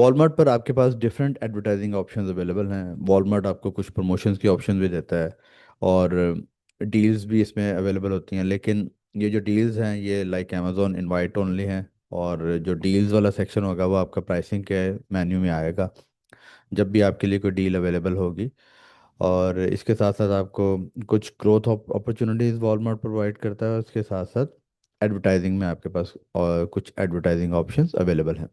Walmart पर आपके पास different advertising options available हैं। वॉलमार्ट आपको कुछ प्रमोशंस की ऑप्शन भी देता है, और डील्स भी इसमें अवेलेबल होती हैं। लेकिन ये जो डील्स हैं ये लाइक अमेजोन इनवाइट ओनली हैं, और जो डील्स वाला सेक्शन होगा वो आपका प्राइसिंग के मेन्यू में आएगा जब भी आपके लिए कोई डील अवेलेबल होगी। और इसके साथ साथ आपको कुछ ग्रोथ अपॉर्चुनिटीज़ वॉलमार्ट प्रोवाइड करता है, और इसके साथ साथ एडवर्टाइजिंग में आपके पास और कुछ एडवर्टाइजिंग ऑप्शंस अवेलेबल हैं।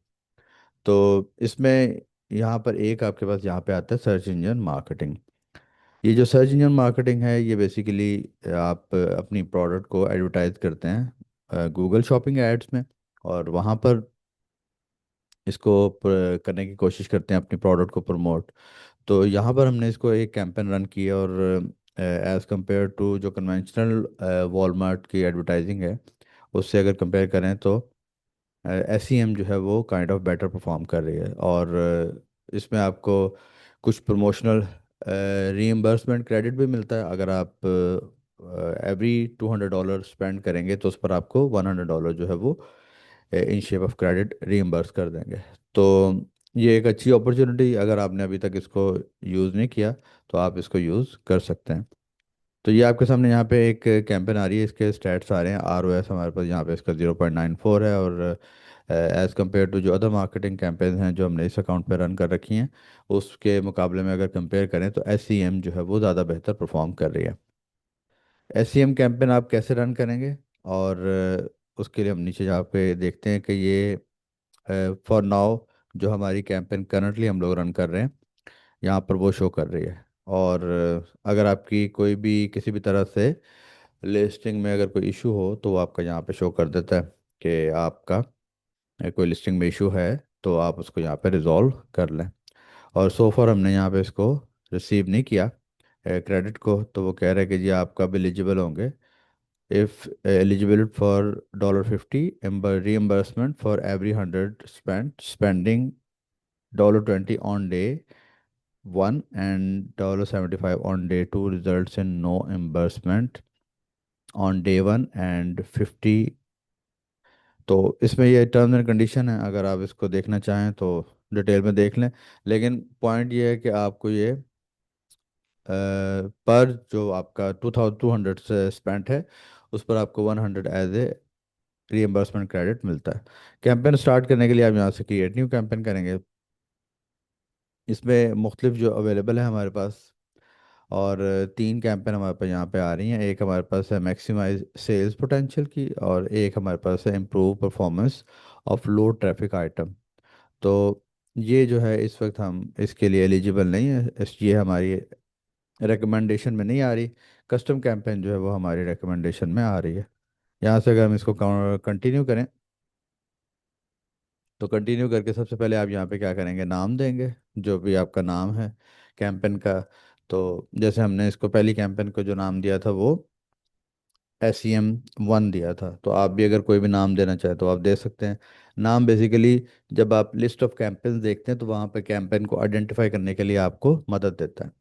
तो इसमें यहाँ पर एक आपके पास यहाँ पे आता है सर्च इंजन मार्केटिंग। ये जो सर्च इंजन मार्केटिंग है ये बेसिकली आप अपनी प्रोडक्ट को एडवर्टाइज करते हैं गूगल शॉपिंग एड्स में, और वहाँ पर इसको करने की कोशिश करते हैं अपनी प्रोडक्ट को प्रमोट। तो यहाँ पर हमने इसको एक कैंपेन रन किया, और एज़ कंपेयर टू जो कन्वेंशनल वॉलमार्ट की एडवर्टाइजिंग है उससे अगर कंपेयर करें तो एसईएम जो है वो काइंड ऑफ बेटर परफॉर्म कर रही है। और इसमें आपको कुछ प्रमोशनल रीइंबर्समेंट क्रेडिट भी मिलता है। अगर आप एवरी $200 स्पेंड करेंगे तो उस पर आपको $100 जो है वो in shape of credit reimburse कर देंगे। तो ये एक अच्छी अपॉर्चुनिटी, अगर आपने अभी तक इसको यूज़ नहीं किया तो आप इसको यूज़ कर सकते हैं। तो ये आपके सामने यहाँ पे एक कैंपेन आ रही है, इसके स्टैट्स आ रहे हैं। ROS हमारे पास यहाँ पे इसका 0.94 है, और एज़ कम्पेयर टू जो अदर मार्केटिंग कैंपेन हैं जो हमने इस अकाउंट पे रन कर रखी हैं उसके मुकाबले में अगर कंपेयर करें तो SEM जो है वो ज़्यादा बेहतर परफॉर्म कर रही है। SEM कैंपेन आप कैसे रन करेंगे, और उसके लिए हम नीचे जहाँ पे देखते हैं कि ये फॉर नाउ जो हमारी कैंपेन करंटली हम लोग रन कर रहे हैं यहाँ पर वो शो कर रही है। और अगर आपकी कोई भी किसी भी तरह से लिस्टिंग में अगर कोई इशू हो तो वो आपका यहाँ पे शो कर देता है कि आपका कोई लिस्टिंग में इशू है, तो आप उसको यहाँ पे रिजॉल्व कर लें। और सो फॉर हमने यहाँ पे इसको रिसीव नहीं किया क्रेडिट को, तो वो कह रहे हैं कि जी आप कब एलिजिबल होंगे। If eligible for $50 reimbursement for every 100 spending $20 on day one and $75 on day two results in no reimbursement on day one and 50। तो इसमें ये टर्म्स एंड कंडीशन है, अगर आप इसको देखना चाहें तो डिटेल में देख लें। लेकिन पॉइंट ये है कि आपको ये पर जो आपका 2200 से स्पेंट है उस पर आपको 100 एज ए रीएम्बर्समेंट क्रेडिट मिलता है। कैंपेन स्टार्ट करने के लिए आप यहाँ से क्रिएट न्यू कैंपेन करेंगे। इसमें मुख्तलिफ जो अवेलेबल है हमारे पास, और तीन कैंपेन हमारे पास यहाँ पे आ रही हैं। एक हमारे पास है मैक्सिमाइज सेल्स पोटेंशियल की, और एक हमारे पास है improve performance of low traffic item. तो ये जो है इस वक्त हम इसके लिए एलिजिबल नहीं है, ये हमारी रिकमेंडेशन में नहीं आ रही। कस्टम कैंपेन जो है वो हमारी रिकमेंडेशन में आ रही है। यहाँ से अगर हम इसको कंटिन्यू करें तो कंटिन्यू करके सबसे पहले आप यहाँ पे क्या करेंगे, नाम देंगे जो भी आपका नाम है कैंपेन का। तो जैसे हमने इसको पहली कैंपेन को जो नाम दिया था वो SEM1 दिया था, तो आप भी अगर कोई भी नाम देना चाहे तो आप दे सकते हैं। नाम बेसिकली जब आप लिस्ट ऑफ कैंपेन्स देखते हैं तो वहाँ पे कैंपेन को आइडेंटिफाई करने के लिए आपको मदद देता है।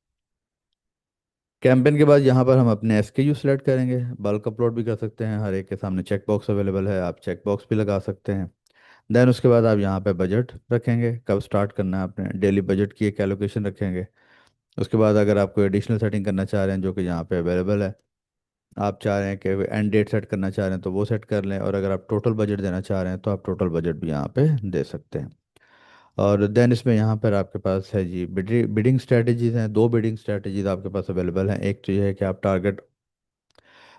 कैंपेन के बाद यहाँ पर हम अपने SKU सेलेक्ट करेंगे। बल्क अपलोड भी कर सकते हैं, हर एक के सामने चेक बॉक्स अवेलेबल है, आप चेक बॉक्स भी लगा सकते हैं। देन उसके बाद आप यहाँ पे बजट रखेंगे, कब स्टार्ट करना है आपने, डेली बजट की एक एलोकेशन रखेंगे। उसके बाद अगर आप कोई एडिशनल सेटिंग करना चाह रहे हैं जो कि यहाँ पे अवेलेबल है, आप चाह रहे हैं कि एंड डेट सेट करना चाह रहे हैं तो वो सेट कर लें, और अगर आप टोटल बजट देना चाह रहे हैं तो आप टोटल बजट भी यहाँ पे दे सकते हैं। और देन इसमें यहाँ पर आपके पास है जी बिडिंग स्ट्रेटजीज हैं। दो बिडिंग स्ट्रेटजीज आपके पास अवेलेबल हैं। एक तो ये है कि आप target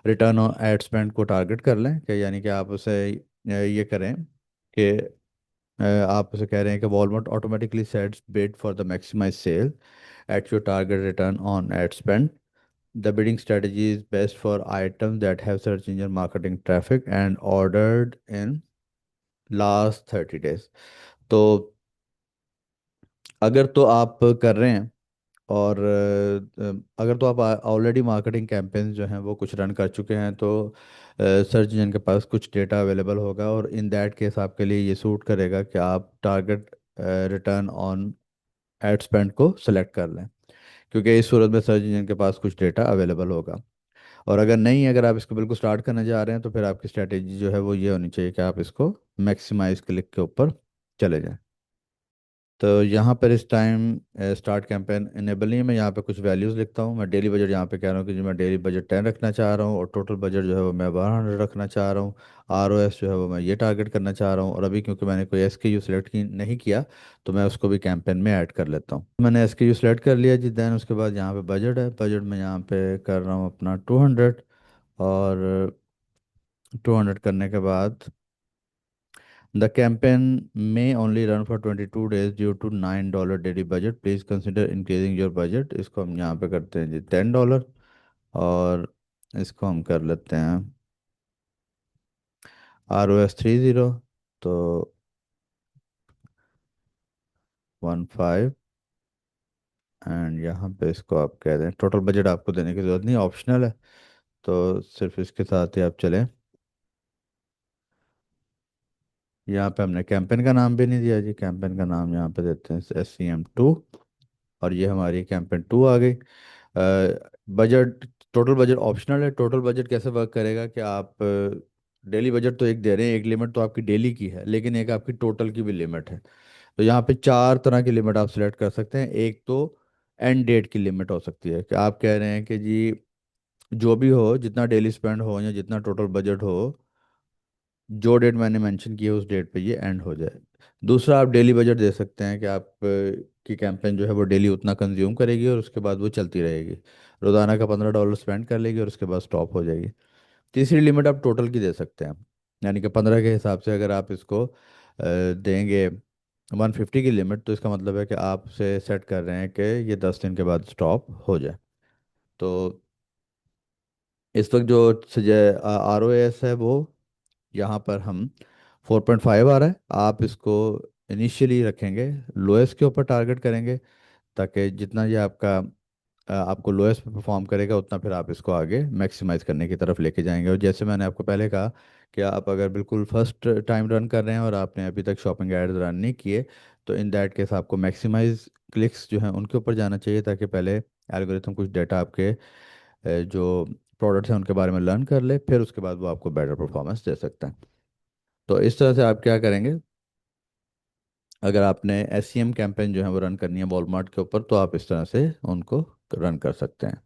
return on ad spend को टारगेट कर लें, कि यानी कि आप उसे ये करें कि आप उसे कह रहे हैं कि Walmart automatically sets bid for the maximize sale at your target return on ad spend. The bidding strategy is best for items that have search engine marketing traffic and ordered in last 30 days। तो अगर तो आप कर रहे हैं, और अगर तो आप ऑलरेडी मार्केटिंग कैंपेन्स जो हैं वो कुछ रन कर चुके हैं तो सर्च इंजन के पास कुछ डेटा अवेलेबल होगा, और इन दैट केस आपके लिए ये सूट करेगा कि आप target return on ad spend को सिलेक्ट कर लें, क्योंकि इस सूरत में सर्च इंजन के पास कुछ डेटा अवेलेबल होगा। और अगर नहीं, अगर आप इसको बिल्कुल स्टार्ट करने जा रहे हैं तो फिर आपकी स्ट्रैटेजी जो है वो ये होनी चाहिए कि आप इसको मैक्सिमाइज क्लिक के ऊपर चले जाएं। तो यहाँ पर इस टाइम स्टार्ट कैंपेन इनेबल नहीं है। मैं यहाँ पे कुछ वैल्यूज़ लिखता हूँ। मैं डेली बजट यहाँ पे कह रहा हूँ कि जो मैं डेली बजट 10 रखना चाह रहा हूँ, और टोटल बजट जो है वो मैं 100 रखना चाह रहा हूँ। ROS जो है वो मैं ये टारगेट करना चाह रहा हूँ। और अभी क्योंकि मैंने कोई SKU सिलेक्ट की नहीं किया, तो मैं उसको भी कैंपेन में ऐड कर लेता हूँ। मैंने SKU सिलेक्ट कर लिया जी। दैन उसके बाद यहाँ पे बजट है, बजट में यहाँ पे कर रहा हूँ अपना 200। और 200 करने के बाद The campaign may only run for 22 days due to $9 daily budget. Please consider increasing your budget. इसको हम यहाँ पे करते हैं जी $10। और इसको हम कर लेते हैं ROS 30। तो 15। एंड यहाँ पे इसको आप कह दें, टोटल बजट आपको देने की ज़रूरत नहीं, ऑप्शनल है। तो सिर्फ इसके साथ ही आप चलें। यहाँ पे हमने कैंपेन का नाम भी नहीं दिया जी। कैंपेन का नाम यहाँ पे देते हैं SCM2। और ये हमारी कैंपेन 2 आ गई। बजट, टोटल बजट ऑप्शनल है। टोटल बजट कैसे वर्क करेगा कि आप डेली बजट तो एक दे रहे हैं, एक लिमिट तो आपकी डेली की है, लेकिन एक आपकी टोटल की भी लिमिट है। तो यहाँ पे 4 तरह की लिमिट आप सिलेक्ट कर सकते हैं। एक तो एंड डेट की लिमिट हो सकती है कि आप कह रहे हैं कि जी जो भी हो, जितना डेली स्पेंड हो या जितना टोटल बजट हो, जो डेट मैंने मेंशन की है उस डेट पे ये एंड हो जाए। दूसरा, आप डेली बजट दे सकते हैं कि आप की कैंपेन जो है वो डेली उतना कंज्यूम करेगी और उसके बाद वो चलती रहेगी। रोज़ाना का $15 स्पेंड कर लेगी और उसके बाद स्टॉप हो जाएगी। तीसरी लिमिट आप टोटल की दे सकते हैं। यानी कि 15 के हिसाब से अगर आप इसको देंगे 150 की लिमिट, तो इसका मतलब है कि आपसे सेट कर रहे हैं कि ये 10 दिन के बाद स्टॉप हो जाए। तो इस वक्त जो ROS है वो यहाँ पर हम 4.5 आ रहा है। आप इसको इनिशियली रखेंगे, लोएस्ट के ऊपर टारगेट करेंगे, ताकि जितना ये आपका आपको लोएस्ट पे परफॉर्म करेगा, उतना फिर आप इसको आगे मैक्सिमाइज करने की तरफ लेके जाएंगे। और जैसे मैंने आपको पहले कहा कि आप अगर बिल्कुल फर्स्ट टाइम रन कर रहे हैं और आपने अभी तक शॉपिंग एड्स रन नहीं किए, तो इन दैट केस आपको मैक्सिमाइज क्लिक्स जो हैं उनके ऊपर जाना चाहिए, ताकि पहले एल्गोरिथम कुछ डाटा आपके जो प्रोडक्ट्स हैं उनके बारे में लर्न कर ले, फिर उसके बाद वो आपको बेटर परफॉर्मेंस दे सकता है। तो इस तरह से आप क्या करेंगे, अगर आपने SCM कैंपेन जो है वो रन करनी है वॉलमार्ट के ऊपर, तो आप इस तरह से उनको रन कर सकते हैं।